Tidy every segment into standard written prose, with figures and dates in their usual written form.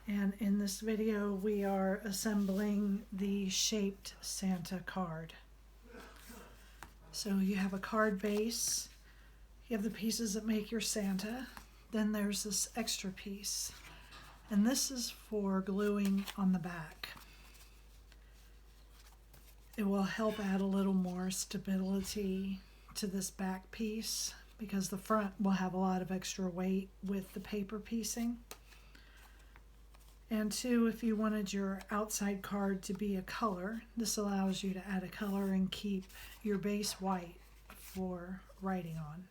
And in this video we are assembling the shaped Santa card. So you have a card base, you have the pieces that make your Santa, then there's this extra piece, and this is for gluing on the back. It will help add a little more stability to this back piece because the front will have a lot of extra weight with the paper piecing. And two, if you wanted your outside card to be a color, this allows you to add a color and keep your base white for writing on.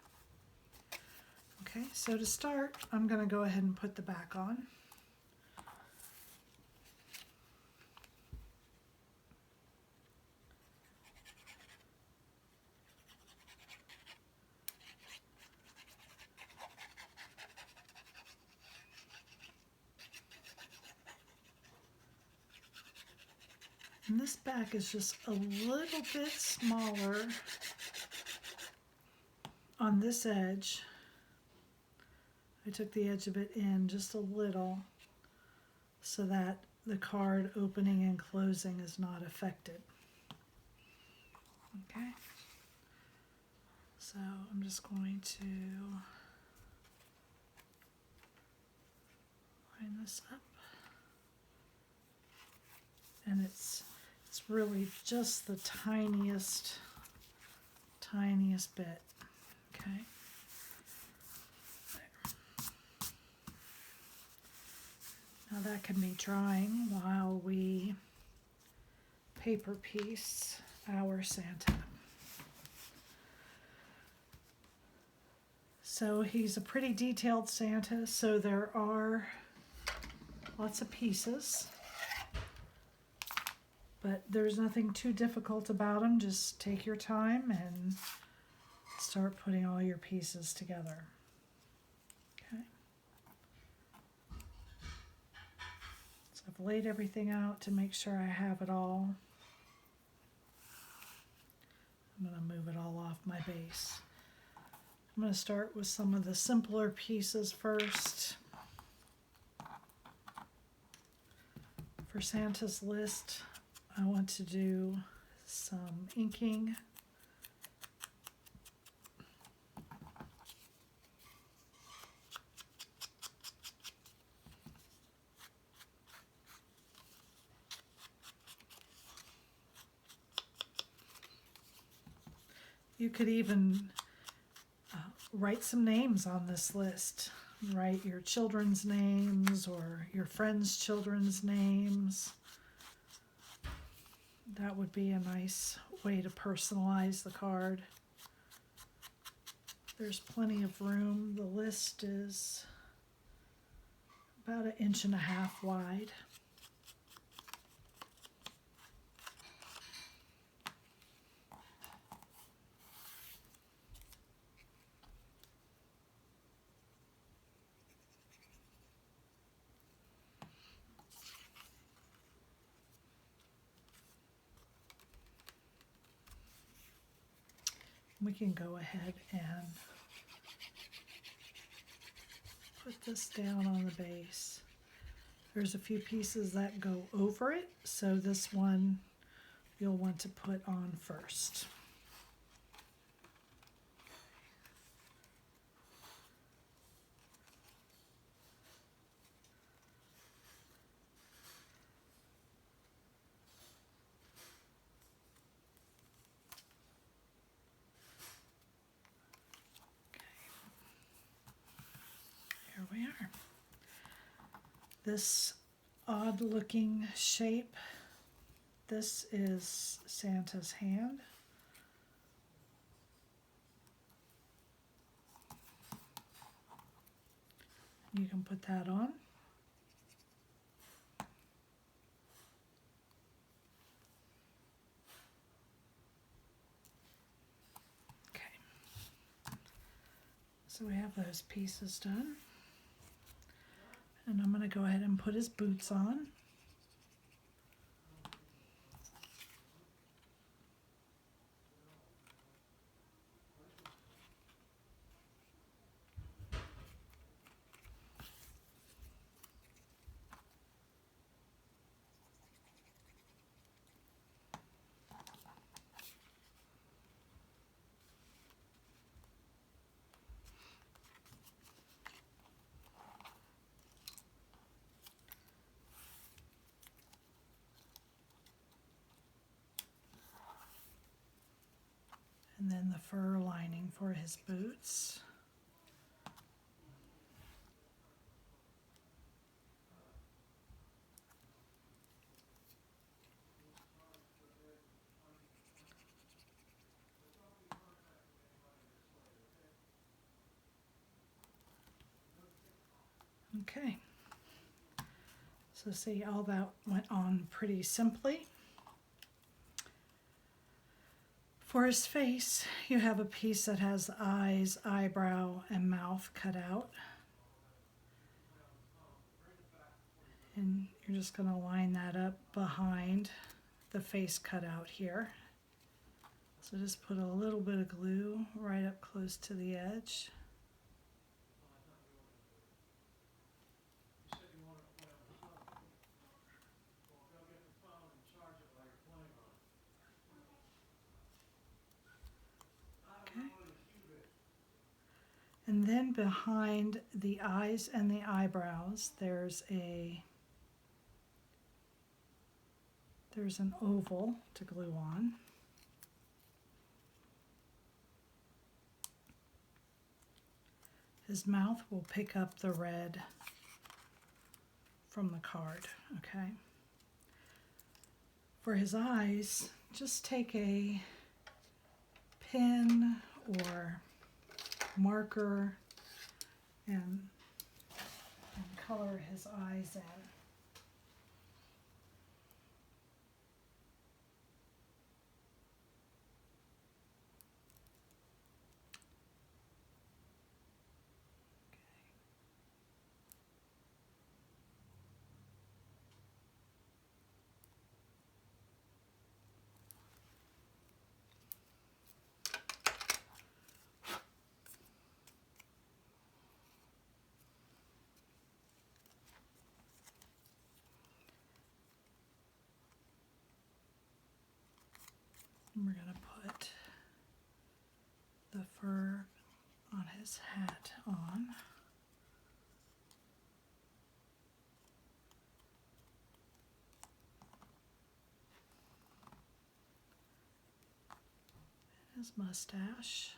Okay, so to start, I'm going to go ahead and put the back on. And this back is just a little bit smaller on this edge. I took the edge of it in just a little so that the card opening and closing is not affected. Okay, so I'm just going to line this up. And it's really just the tiniest bit, okay? There. Now that can be drying while we paper piece our Santa. So he's a pretty detailed Santa, so there are lots of pieces. But there's nothing too difficult about them. Just take your time and start putting all your pieces together. Okay. So I've laid everything out to make sure I have it all. I'm going to move it all off my base. I'm going to start with some of the simpler pieces first. For Santa's list, I want to do some inking. You could even write some names on this list. Write your children's names or your friends' children's names. That would be a nice way to personalize the card. There's plenty of room. The list is about 1.5 inches wide. We can go ahead and put this down on the base. There's a few pieces that go over it, so this one you'll want to put on first. Here we are. This odd looking shape, this is Santa's hand. You can put that on. Okay. So we have those pieces done. And I'm going to go ahead and put his boots on. the fur lining for his boots. Okay, so see, all that went on pretty simply. For his face, you have a piece that has eyes, eyebrow, and mouth cut out. And you're just going to line that up behind the face cutout here. So just put a little bit of glue right up close to the edge. Okay. And then behind the eyes and the eyebrows, there's an oval to glue on. His mouth will pick up the red from the card, okay? For his eyes, just take a pen or marker and color his eyes in. And we're going to put the fur on his hat on. And his mustache.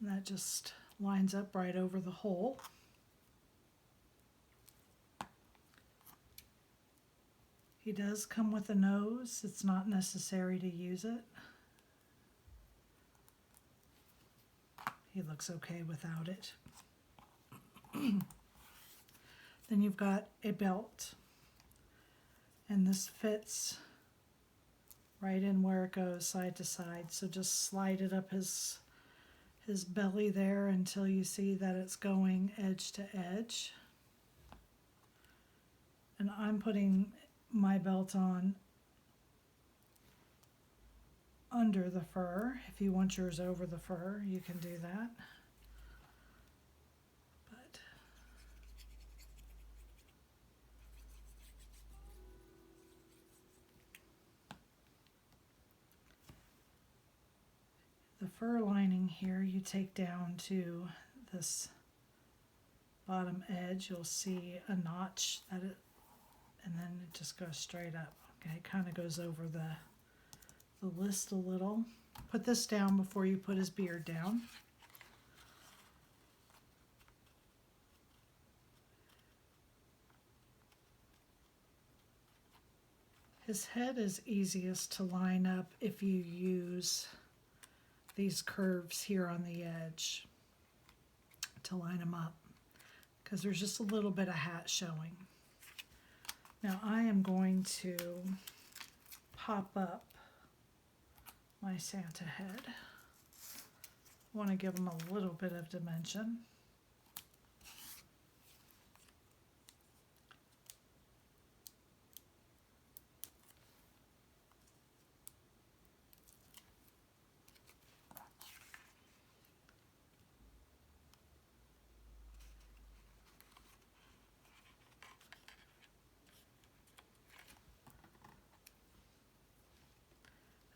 And that just lines up right over the hole. He does come with a nose. It's not necessary to use it. He looks okay without it. Then you've got a belt. And this fits right in where it goes side to side. So just slide it up his belly there until you see that it's going edge to edge. And I'm putting my belt on under the fur. If you want yours over the fur, you can do that. But the fur lining here, you take down to this bottom edge. You'll see a notch that it, and then it just goes straight up. Okay, it kind of goes over the list a little. Put this down before you put his beard down. His head is easiest to line up if you use these curves here on the edge to line them up, because there's just a little bit of hat showing. Now I am going to pop up my Santa head. I want to give him a little bit of dimension.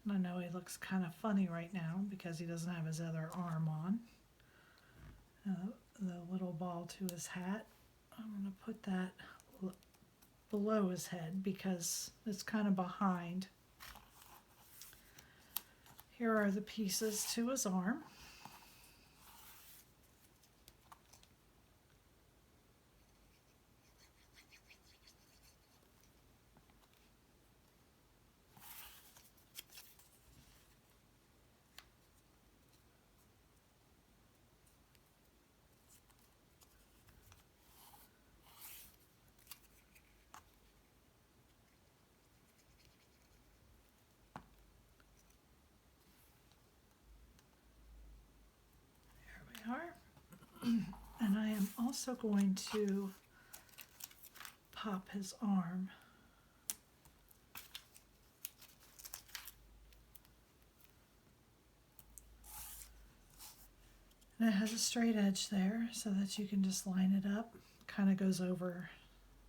And I know he looks kind of funny right now because he doesn't have his other arm on. The little ball to his hat. I'm going to put that below his head because it's kind of behind. Here are the pieces to his arm. Are. And I am also going to pop his arm. And it has a straight edge there so that you can just line it up. Kind of goes over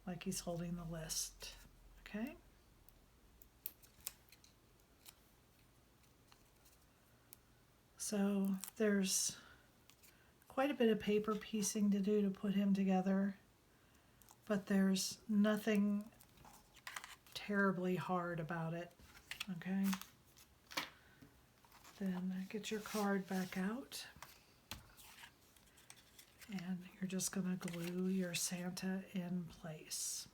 like he's holding the list. Okay? So there's quite a bit of paper piecing to do to put him together, but there's nothing terribly hard about it. Okay? Then get your card back out, and you're just going to glue your Santa in place.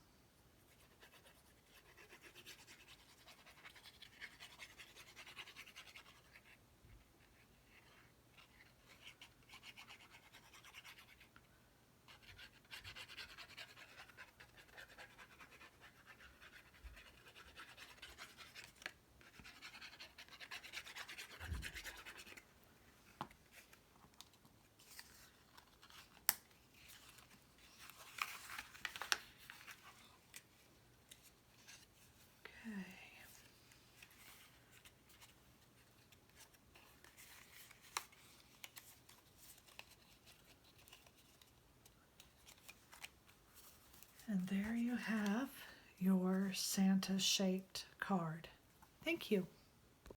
And there you have your Santa shaped card. Thank you.